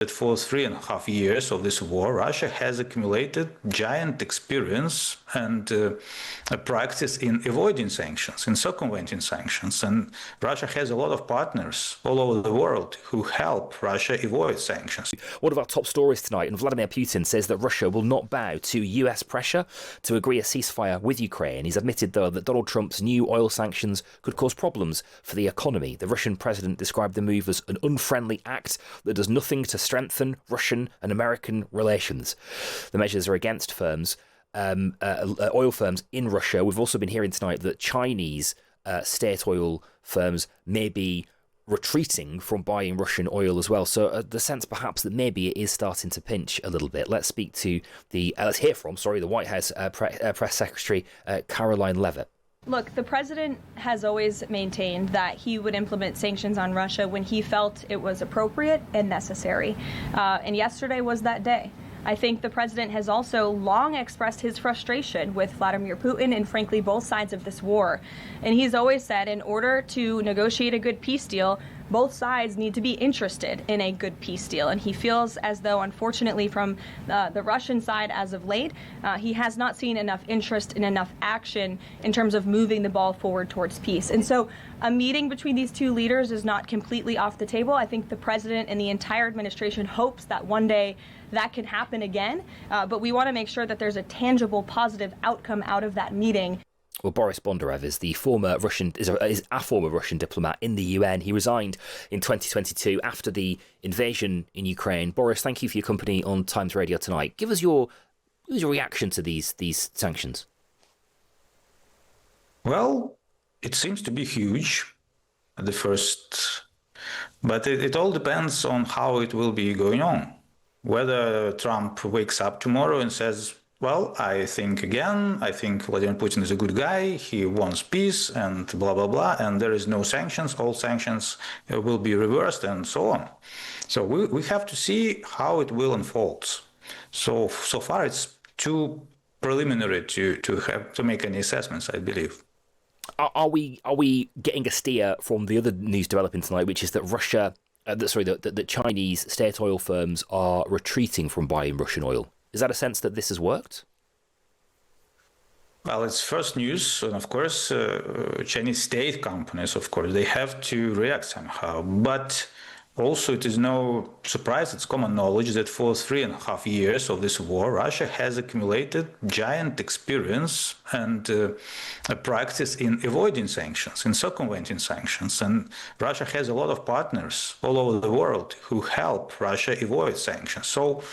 that for 3.5 years of this war, Russia has accumulated giant experience and practice in avoiding sanctions, in circumventing sanctions. And Russia has a lot of partners all over the world who help Russia avoid sanctions. One of our top stories tonight, and Vladimir Putin says that Russia will not bow to US pressure to agree a ceasefire with Ukraine. He's admitted, though, that Donald Trump's new oil sanctions could cause problems for the economy. The Russian president described the move as an unfriendly act that does nothing to strengthen Russian and American relations. The measures are against firms, oil firms in Russia. We've also been hearing tonight that Chinese state oil firms may be retreating from buying Russian oil as well. So the sense perhaps that maybe it is starting to pinch a little bit. Let's hear from the White House Press Secretary Caroline Leavitt. Look, the president has always maintained that he would implement sanctions on Russia when he felt it was appropriate and necessary. And yesterday was that day. I think the president has also long expressed his frustration with Vladimir Putin and, frankly, both sides of this war. And he's always said in order to negotiate a good peace deal, both sides need to be interested in a good peace deal. And he feels as though, unfortunately, from the Russian side as of late, he has not seen enough interest and enough action in terms of moving the ball forward towards peace. And so a meeting between these two leaders is not completely off the table. I think the president and the entire administration hopes that one day that can happen again. But we want to make sure that there's a tangible, positive outcome out of that meeting. Well, Boris Bondarev is a former Russian diplomat in the UN. He resigned in 2022 after the invasion in Ukraine. Boris, thank you for your company on Times Radio tonight. Give us your reaction to these sanctions. Well, it seems to be huge at the first, but it all depends on how it will be going on. Whether Trump wakes up tomorrow and says, well, I think Vladimir Putin is a good guy, he wants peace and blah, blah, blah, and there is no sanctions, all sanctions will be reversed and so on. So we have to see how it will unfold. So far it's too preliminary to make any assessments, I believe. Are we getting a steer from the other news developing tonight, which is that that Chinese state oil firms are retreating from buying Russian oil? Is that a sense that this has worked? Well, it's first news, and of course, Chinese state companies, of course, they have to react somehow. But also, it is no surprise, it's common knowledge that for 3.5 years of this war, Russia has accumulated giant experience and practice in avoiding sanctions, in circumventing sanctions. And Russia has a lot of partners all over the world who help Russia avoid sanctions. So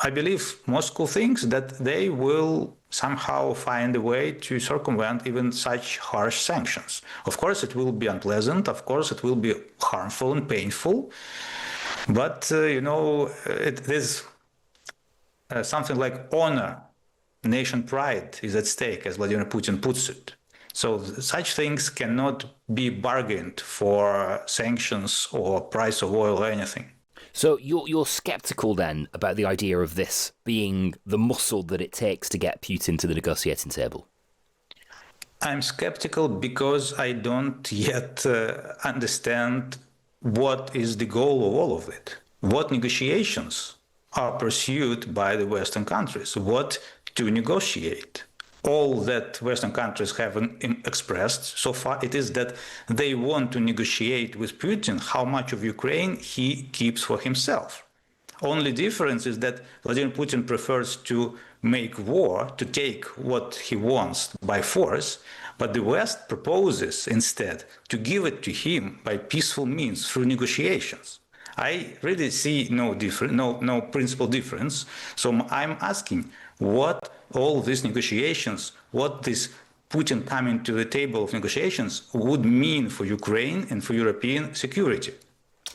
I believe Moscow thinks that they will somehow find a way to circumvent even such harsh sanctions. Of course, it will be unpleasant. Of course, it will be harmful and painful. But, it is something like honor, nation pride is at stake, as Vladimir Putin puts it. So such things cannot be bargained for sanctions or price of oil or anything. So you're sceptical then about the idea of this being the muscle that it takes to get Putin to the negotiating table? I'm skeptical because I don't yet understand what is the goal of all of it. What negotiations are pursued by the Western countries? What to negotiate? All that Western countries have expressed so far, it is that they want to negotiate with Putin how much of Ukraine he keeps for himself. Only difference is that Vladimir Putin prefers to make war, to take what he wants by force, but the West proposes instead to give it to him by peaceful means through negotiations. I really see no principal difference. So I'm asking, what all these negotiations, what this Putin coming to the table of negotiations would mean for Ukraine and for European security.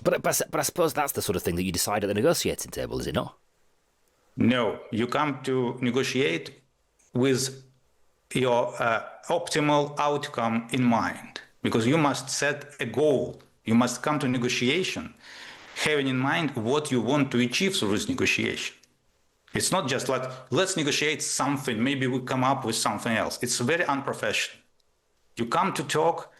But I suppose that's the sort of thing that you decide at the negotiating table, is it not? No, you come to negotiate with your optimal outcome in mind, because you must set a goal. You must come to negotiation having in mind what you want to achieve through this negotiation. It's not just like, let's negotiate something, maybe we come up with something else. It's very unprofessional. You come to talk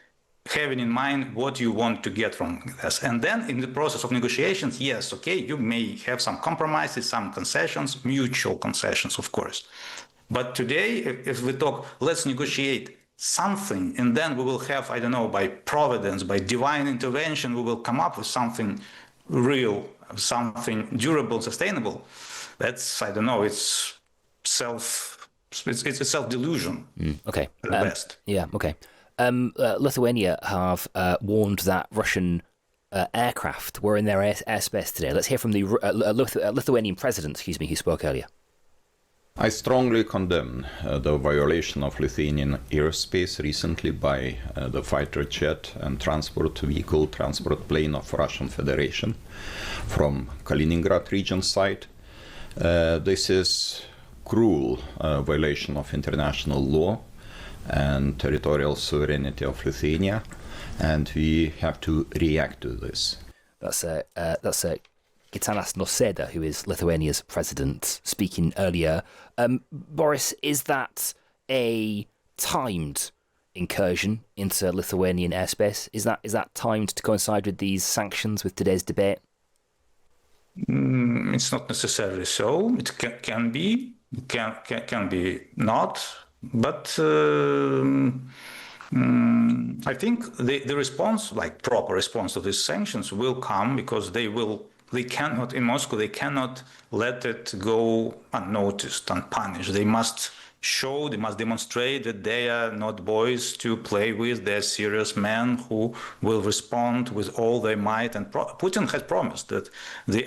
having in mind what you want to get from this. And then in the process of negotiations, yes, okay, you may have some compromises, some concessions, mutual concessions, of course. But today, if we talk, let's negotiate something, and then we will have, I don't know, by providence, by divine intervention, we will come up with something real, something durable, sustainable. That's, I don't know, it's a self-delusion. Okay. At the best. Yeah, okay. Lithuania have warned that Russian aircraft were in their airspace today. Let's hear from the Lithuanian president, who spoke earlier. I strongly condemn the violation of Lithuanian airspace recently by the fighter jet and transport plane of Russian Federation from Kaliningrad region side. This is cruel violation of international law and territorial sovereignty of Lithuania, and we have to react to this. That's Gitanas Nausėda, who is Lithuania's president, speaking earlier. Boris, is that a timed incursion into Lithuanian airspace? Is that timed to coincide with these sanctions, with today's debate? It's not necessarily so. It can be, can be not. But I think the response, like proper response to these sanctions, will come because they cannot, in Moscow, they cannot let it go unnoticed, unpunished. They must demonstrate that they are not boys to play with. They're serious men who will respond with all their might. And Putin has promised that the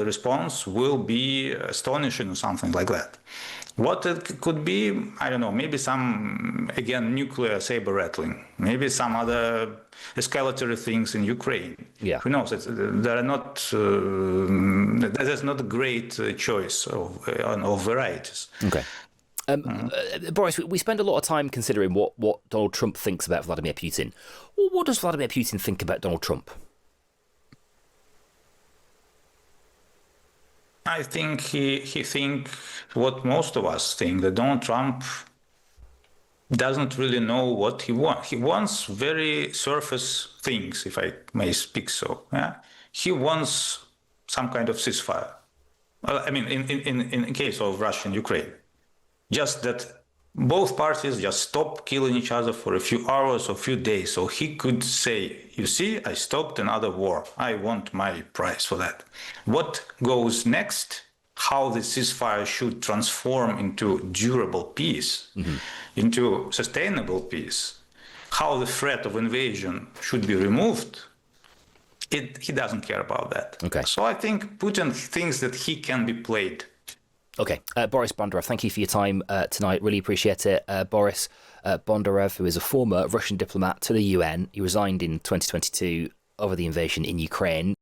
response will be astonishing or something like that. What it could be, I don't know, maybe some, again, nuclear saber rattling, maybe some other escalatory things in Ukraine. Yeah. Who knows? There's not a great choice of varieties. Okay. Boris, we spend a lot of time considering what Donald Trump thinks about Vladimir Putin. Well, what does Vladimir Putin think about Donald Trump? I think he thinks what most of us think, that Donald Trump doesn't really know what he wants. He wants very surface things, if I may speak so. Yeah? He wants some kind of ceasefire. I mean, in case of Russia and Ukraine, just that both parties just stop killing each other for a few hours or a few days. So he could say, you see, I stopped another war. I want my price for that. What goes next? How the ceasefire should transform into durable peace, into sustainable peace, how the threat of invasion should be removed, he doesn't care about that. Okay. So I think Putin thinks that he can be played. Okay. Boris Bondarev, thank you for your time tonight. Really appreciate it. Boris Bondarev, who is a former Russian diplomat to the UN. He resigned in 2022 over the invasion in Ukraine.